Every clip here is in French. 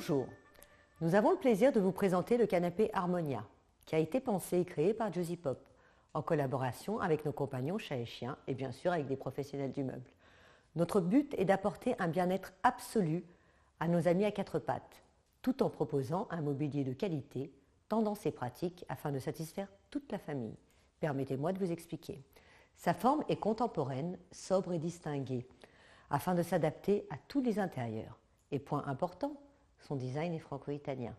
Bonjour, nous avons le plaisir de vous présenter le canapé Harmonia, qui a été pensé et créé par Josie Pop, en collaboration avec nos compagnons chats et chiens et bien sûr avec des professionnels du meuble. Notre but est d'apporter un bien-être absolu à nos amis à quatre pattes, tout en proposant un mobilier de qualité, tendance et pratique afin de satisfaire toute la famille. Permettez-moi de vous expliquer. Sa forme est contemporaine, sobre et distinguée, afin de s'adapter à tous les intérieurs. Et point important, son design est franco-italien.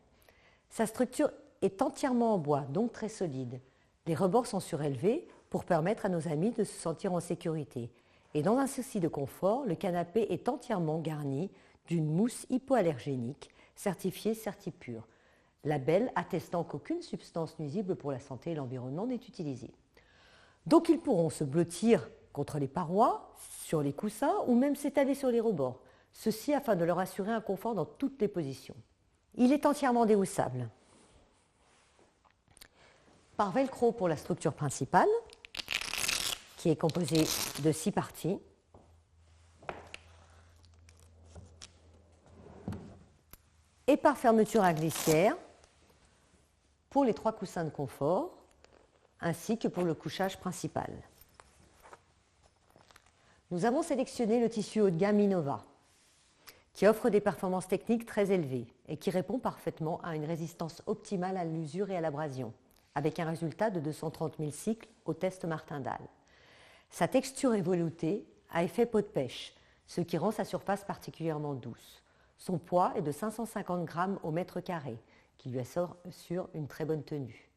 Sa structure est entièrement en bois, donc très solide. Les rebords sont surélevés pour permettre à nos amis de se sentir en sécurité. Et dans un souci de confort, le canapé est entièrement garni d'une mousse hypoallergénique certifiée Certipure, label attestant qu'aucune substance nuisible pour la santé et l'environnement n'est utilisée. Donc ils pourront se blottir contre les parois, sur les coussins ou même s'étaler sur les rebords. Ceci afin de leur assurer un confort dans toutes les positions. Il est entièrement déhoussable. Par velcro pour la structure principale, qui est composée de 6 parties. Et par fermeture à glissière pour les 3 coussins de confort, ainsi que pour le couchage principal. Nous avons sélectionné le tissu haut de gamme Innova, qui offre des performances techniques très élevées et qui répond parfaitement à une résistance optimale à l'usure et à l'abrasion, avec un résultat de 230 000 cycles au test Martindale. Sa texture est veloutée à effet peau de pêche, ce qui rend sa surface particulièrement douce. Son poids est de 550 grammes au mètre carré, qui lui assure une très bonne tenue.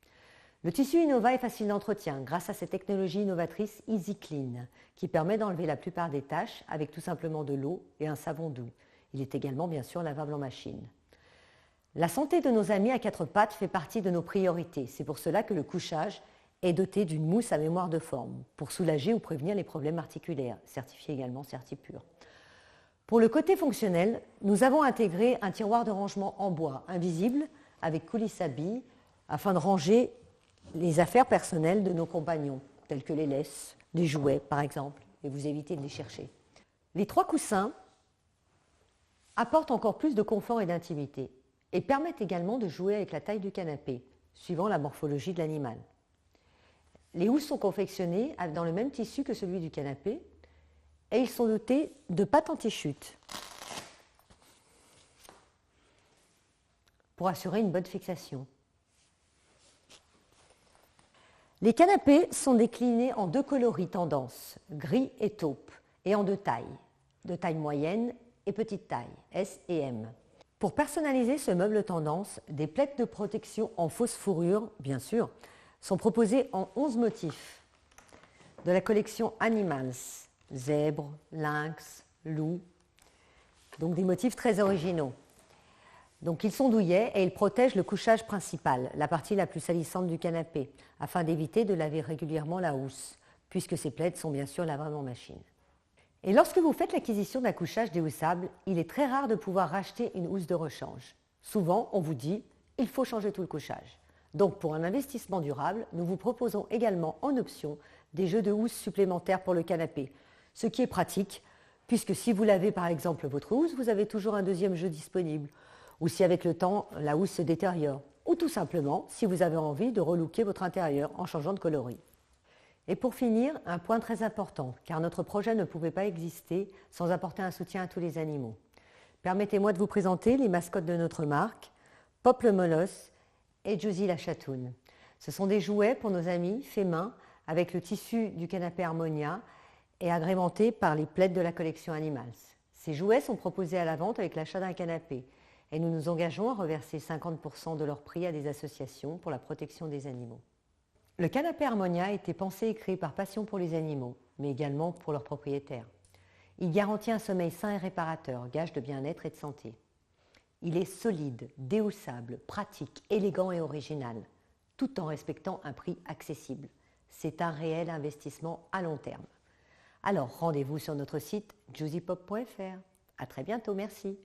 Le tissu Innova est facile d'entretien grâce à cette technologie innovatrice Easy Clean, qui permet d'enlever la plupart des taches avec tout simplement de l'eau et un savon doux. Il est également bien sûr lavable en machine. La santé de nos amis à quatre pattes fait partie de nos priorités. C'est pour cela que le couchage est doté d'une mousse à mémoire de forme, pour soulager ou prévenir les problèmes articulaires, certifié également Certipure. Pour le côté fonctionnel, nous avons intégré un tiroir de rangement en bois invisible avec coulisse à billes afin de ranger les affaires personnelles de nos compagnons, telles que les laisses, les jouets par exemple, et vous évitez de les chercher. Les 3 coussins apportent encore plus de confort et d'intimité et permettent également de jouer avec la taille du canapé, suivant la morphologie de l'animal. Les housses sont confectionnées dans le même tissu que celui du canapé et ils sont dotés de pattes anti-chute pour assurer une bonne fixation. Les canapés sont déclinés en 2 coloris tendance, gris et taupe, et en 2 tailles, de taille moyenne et petite taille, S et M. Pour personnaliser ce meuble tendance, des plaids de protection en fausse fourrure, bien sûr, sont proposés en 11 motifs de la collection Animals, zèbre, lynx, loup, donc des motifs très originaux. Donc ils sont douillets et ils protègent le couchage principal, la partie la plus salissante du canapé, afin d'éviter de laver régulièrement la housse, puisque ces plaids sont bien sûr lavables en machine. Et lorsque vous faites l'acquisition d'un couchage déhoussable, il est très rare de pouvoir racheter une housse de rechange. Souvent, on vous dit « il faut changer tout le couchage ». Donc pour un investissement durable, nous vous proposons également en option des jeux de housse supplémentaires pour le canapé, ce qui est pratique, puisque si vous lavez par exemple votre housse, vous avez toujours un deuxième jeu disponible, ou si avec le temps, la housse se détériore, ou tout simplement si vous avez envie de relooker votre intérieur en changeant de coloris. Et pour finir, un point très important, car notre projet ne pouvait pas exister sans apporter un soutien à tous les animaux. Permettez-moi de vous présenter les mascottes de notre marque, Pop le Molosse et Josie la Chatoune. Ce sont des jouets pour nos amis, faits main, avec le tissu du canapé Harmonia et agrémentés par les plaids de la collection Animals. Ces jouets sont proposés à la vente avec l'achat d'un canapé et nous nous engageons à reverser 50% de leur prix à des associations pour la protection des animaux. Le canapé Harmonia a été pensé et créé par passion pour les animaux, mais également pour leurs propriétaires. Il garantit un sommeil sain et réparateur, gage de bien-être et de santé. Il est solide, déhoussable, pratique, élégant et original, tout en respectant un prix accessible. C'est un réel investissement à long terme. Alors rendez-vous sur notre site josiepop.fr. À très bientôt, merci.